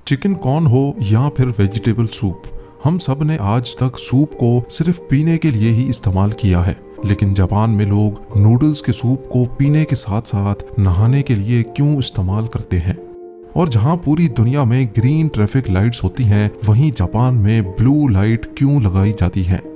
Chicken corn हो या फिर वेजिटेबल सूप, हम सब ने आज तक सूप को सिर्फ पीने के लिए ही इस्तेमाल किया है। लेकिन जापान में लोग नूडल्स के सूप को पीने के साथ साथ नहाने के लिए क्यों इस्तेमाल करते हैं? और जहां पूरी दुनिया में ग्रीन ट्रैफिक लाइट्स होती हैं, वहीं जापान में ब्लू लाइट क्यों लगाई जाती है?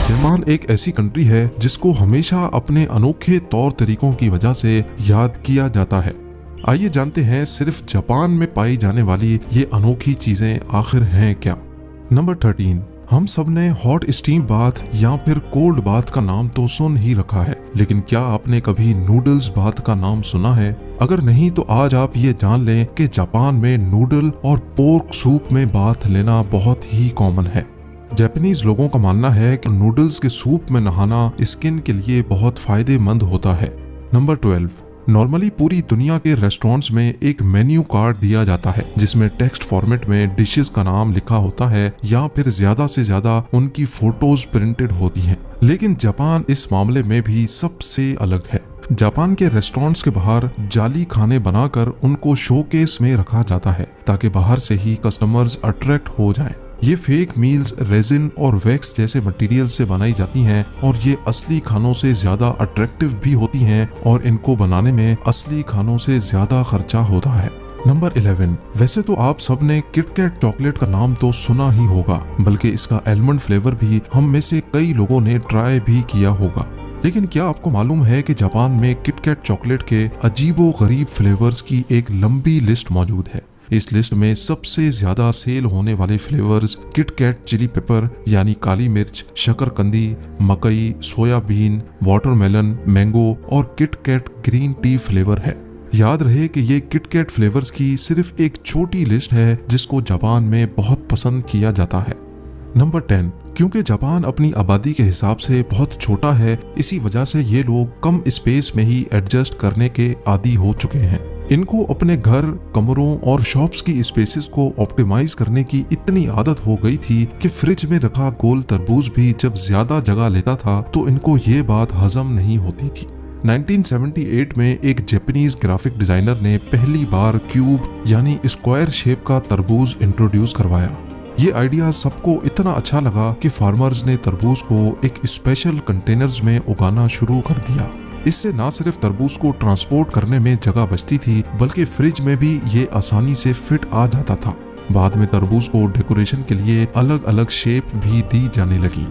जापान एक ऐसी कंट्री है जिसको हमेशा अपने अनोखे तौर तरीकों की वजह से याद किया जाता है। आइए जानते हैं सिर्फ जापान में पाई जाने वाली ये अनोखी चीजें आखिर हैं क्या। नंबर 13, हम सब ने हॉट स्टीम बाथ या फिर कोल्ड बाथ का नाम तो सुन ही रखा है, लेकिन क्या आपने कभी नूडल्स बाथ का नाम सुना है? अगर नहीं तो आज आप ये जान लें कि जापान में नूडल और पोर्क सूप में बाथ लेना बहुत ही कॉमन है। जापानीज लोगों का मानना है कि नूडल्स के सूप में नहाना स्किन के लिए बहुत फायदेमंद होता है। नंबर 12, नॉर्मली पूरी दुनिया के रेस्टोरेंट्स में एक मेन्यू कार्ड दिया जाता है जिसमें टेक्स्ट फॉर्मेट में डिशेस का नाम लिखा होता है या फिर ज्यादा से ज्यादा उनकी फोटोज प्रिंटेड होती हैं। लेकिन जापान इस मामले में भी सबसे अलग है। जापान के रेस्टोरेंट्स के बाहर जाली खाने बनाकर उनको शोकेस में रखा जाता है ताकि बाहर से ही कस्टमर्स अट्रैक्ट हो जाएं। ये फेक मील्स रेजिन और वैक्स जैसे मटेरियल से बनाई जाती हैं और ये असली खानों से ज्यादा अट्रैक्टिव भी होती हैं और इनको बनाने में असली खानों से ज्यादा खर्चा होता है। नंबर 11, वैसे तो आप सब ने किटकैट चॉकलेट का नाम तो सुना ही होगा, बल्कि इसका आलमंड फ्लेवर भी हम में से कई लोगों ने ट्राई भी किया होगा। लेकिन क्या आपको मालूम है कि जापान में किटकैट चॉकलेट के अजीबो गरीब फ्लेवर्स की एक लंबी लिस्ट मौजूद है। इस लिस्ट में सबसे ज्यादा सेल होने वाले फ्लेवर्स किटकैट चिली पेपर यानी काली मिर्च, शकरकंदी, मकई, सोयाबीन, वाटरमेलन, मैंगो और किटकैट ग्रीन टी फ्लेवर है। याद रहे कि ये किटकैट फ्लेवर्स की सिर्फ एक छोटी लिस्ट है जिसको जापान में बहुत पसंद किया जाता है। नंबर 10, क्योंकि जापान अपनी आबादी के हिसाब से बहुत छोटा है, इसी वजह से ये लोग कम स्पेस में ही एडजस्ट करने के आदी हो चुके हैं। इनको अपने घर, कमरों और शॉप्स की स्पेसेस को ऑप्टिमाइज करने की इतनी आदत हो गई थी कि फ्रिज में रखा गोल तरबूज भी जब ज्यादा जगह लेता था तो इनको ये बात हजम नहीं होती थी। 1978 में एक जापानीज ग्राफिक डिजाइनर ने पहली बार क्यूब यानी स्क्वायर शेप का तरबूज इंट्रोड्यूस करवाया। ये आइडिया सबको इतना अच्छा लगा कि फार्मर्स ने तरबूज को एक स्पेशल कंटेनर्स में उगाना शुरू कर दिया। इससे न सिर्फ तरबूज को ट्रांसपोर्ट करने में जगह बचती थी, बल्कि फ्रिज में भी ये आसानी से फिट आ जाता था। बाद में तरबूज को डेकोरेशन के लिए अलग अलग शेप भी दी जाने लगी।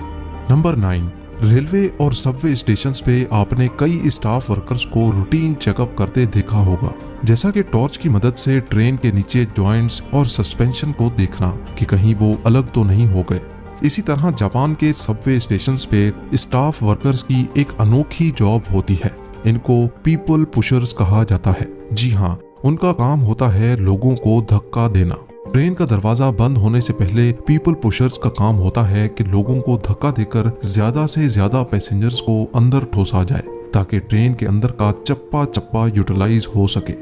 नंबर 9, रेलवे और सबवे स्टेशंस पे आपने कई स्टाफ वर्कर्स को रूटीन चेकअप करते देखा होगा, जैसा कि टॉर्च की मदद से ट्रेन के नीचे जॉइंट्स और सस्पेंशन को देखना कि कहीं वो अलग तो नहीं हो गए। इसी तरह जापान के सबवे स्टेशंस पे स्टाफ वर्कर्स की एक अनोखी जॉब होती है। इनको पीपल पुशर्स कहा जाता है। जी हाँ, उनका काम होता है लोगों को धक्का देना। ट्रेन का दरवाजा बंद होने से पहले पीपल पुशर्स का काम होता है कि लोगों को धक्का देकर ज्यादा से ज्यादा पैसेंजर्स को अंदर ठोसा जाए ताकि ट्रेन के अंदर का चप्पा चप्पा यूटिलाइज हो सके।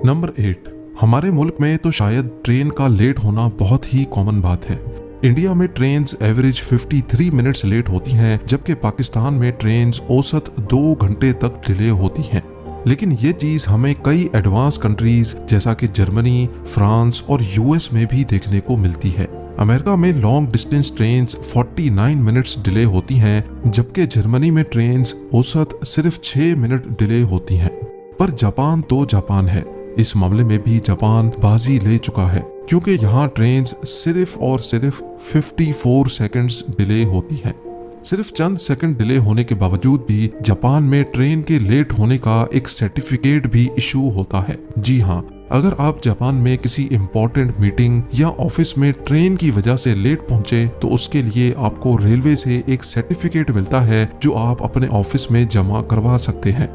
नंबर 8, हमारे मुल्क में तो शायद ट्रेन का लेट होना बहुत ही कॉमन बात है। इंडिया में ट्रेन्स एवरेज 53 मिनट्स लेट होती हैं, जबकि पाकिस्तान में ट्रेन्स औसत 2 घंटे तक डिले होती हैं। लेकिन ये चीज हमें कई एडवांस कंट्रीज जैसा कि जर्मनी, फ्रांस और यूएस में भी देखने को मिलती है। अमेरिका में long distance trains 49 minutes delay होती हैं, जबकि जर्मनी में ट्रेन्स औसत सिर्फ 6 मिनट डिले होती हैं। पर जापान तो जापान है, इस मामले में भी जापान बाजी ले चुका है, क्योंकि यहाँ ट्रेन्स सिर्फ और सिर्फ 54 सेकंड्स डिले होती हैं। सिर्फ चंद सेकंड डिले होने के बावजूद भी जापान में ट्रेन के लेट होने का एक सर्टिफिकेट भी इशू होता है। जी हाँ, अगर आप जापान में किसी इम्पोर्टेंट मीटिंग या ऑफिस में ट्रेन की वजह से लेट पहुंचे तो उसके लिए आपको रेलवे से एक सर्टिफिकेट मिलता है जो आप अपने ऑफिस में जमा करवा सकते हैं।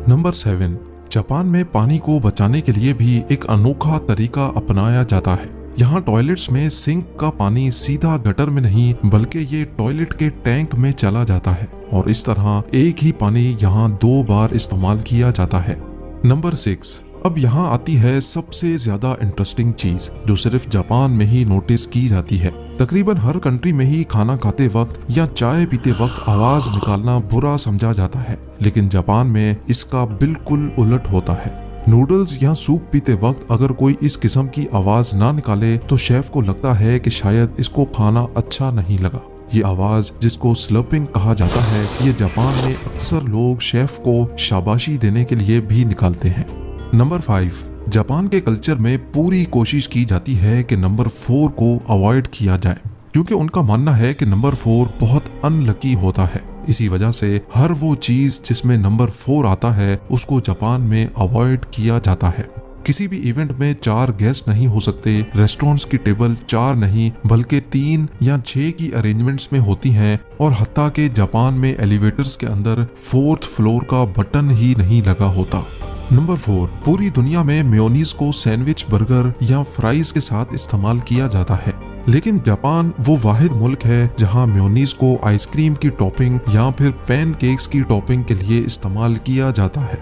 नंबर 7, जापान में पानी को बचाने के लिए भी एक अनोखा तरीका अपनाया जाता है। यहाँ टॉयलेट्स में सिंक का पानी सीधा गटर में नहीं बल्कि ये टॉयलेट के टैंक में चला जाता है और इस तरह एक ही पानी यहाँ 2 बार इस्तेमाल किया जाता है। नंबर 6, अब यहाँ आती है सबसे ज्यादा इंटरेस्टिंग चीज जो सिर्फ जापान में ही नोटिस की जाती है। तकरीबन हर कंट्री में ही खाना खाते वक्त या चाय पीते वक्त आवाज निकालना बुरा समझा जाता है, लेकिन जापान में इसका बिल्कुल उलट होता है। नूडल्स या सूप पीते वक्त अगर कोई इस किस्म की आवाज ना निकाले तो शेफ को लगता है कि शायद इसको खाना अच्छा नहीं लगा। ये आवाज जिसको स्लर्पिंग कहा जाता है, ये जापान में अक्सर लोग शेफ को शाबाशी देने के लिए भी निकालते हैं। नंबर 5, जापान के कल्चर में पूरी कोशिश की जाती है कि नंबर 4 को अवॉइड किया जाए, क्योंकि उनका मानना है कि नंबर 4 बहुत अनलकी होता है। इसी वजह से हर वो चीज जिसमें नंबर 4 आता है उसको जापान में अवॉइड किया जाता है। किसी भी इवेंट में 4 गेस्ट नहीं हो सकते, रेस्टोरेंट्स की टेबल 4 नहीं बल्कि 3 या 6 की अरेंजमेंट्स में होती हैं और हत्ता के जापान में एलिवेटर्स के अंदर 4th फ्लोर का बटन ही नहीं लगा होता। नंबर 4, पूरी दुनिया में मेयोनीज को सैंडविच, बर्गर या फ्राइज के साथ इस्तेमाल किया जाता है, लेकिन जापान वो वाहिद मुल्क है जहां मेयोनीज को आइसक्रीम की टॉपिंग या फिर पैनकेक्स की टॉपिंग के लिए इस्तेमाल किया जाता है।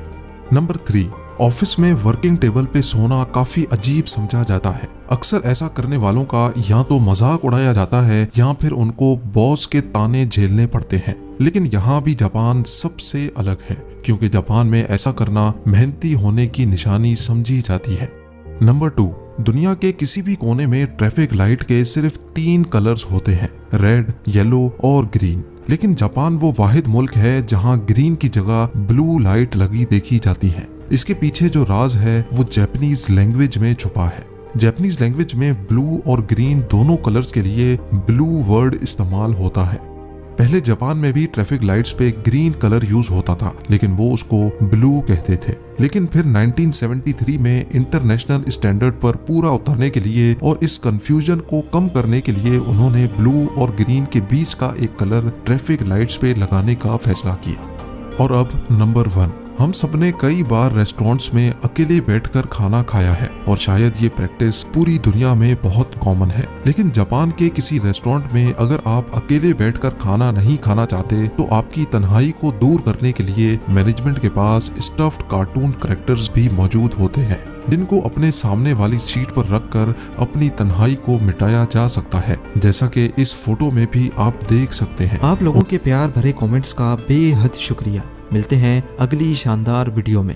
नंबर 3, ऑफिस में वर्किंग टेबल पे सोना काफी अजीब समझा जाता है। अक्सर ऐसा करने वालों का या तो मजाक उड़ाया जाता है या फिर उनको बॉस के ताने झेलने पड़ते हैं। लेकिन यहाँ भी जापान सबसे अलग है, क्योंकि जापान में ऐसा करना मेहनती होने की निशानी समझी जाती है। नंबर 2, दुनिया के किसी भी कोने में ट्रैफिक लाइट के सिर्फ 3 कलर्स होते हैं, रेड, येलो और ग्रीन। लेकिन जापान वो वाहिद मुल्क है जहाँ ग्रीन की जगह ब्लू लाइट लगी देखी जाती है। इसके पीछे जो राज है वो जापानीज लैंग्वेज में छुपा है। जापानीज लैंग्वेज में ब्लू और ग्रीन दोनों कलर्स के लिए ब्लू वर्ड इस्तेमाल होता है। पहले जापान में भी ट्रैफिक लाइट्स पे ग्रीन कलर यूज होता था, लेकिन वो उसको ब्लू कहते थे। लेकिन फिर 1973 में इंटरनेशनल स्टैंडर्ड पर पूरा उतरने के लिए और इस कंफ्यूजन को कम करने के लिए उन्होंने ब्लू और ग्रीन के बीच का एक कलर ट्रैफिक लाइट्स पे लगाने का फैसला किया। और अब नंबर 1, हम सबने कई बार रेस्टोरेंट्स में अकेले बैठकर खाना खाया है और शायद ये प्रैक्टिस पूरी दुनिया में बहुत कॉमन है। लेकिन जापान के किसी रेस्टोरेंट में अगर आप अकेले बैठकर खाना नहीं खाना चाहते तो आपकी तन्हाई को दूर करने के लिए मैनेजमेंट के पास स्टफ्ड कार्टून कैरेक्टर्स भी मौजूद होते हैं, जिनको अपने सामने वाली सीट पर रखकर अपनी तन्हाई को मिटाया जा सकता है, जैसा कि इस फोटो में भी आप देख सकते हैं। आप लोगों के प्यार भरे कमेंट्स का बेहद शुक्रिया। मिलते हैं अगली शानदार वीडियो में।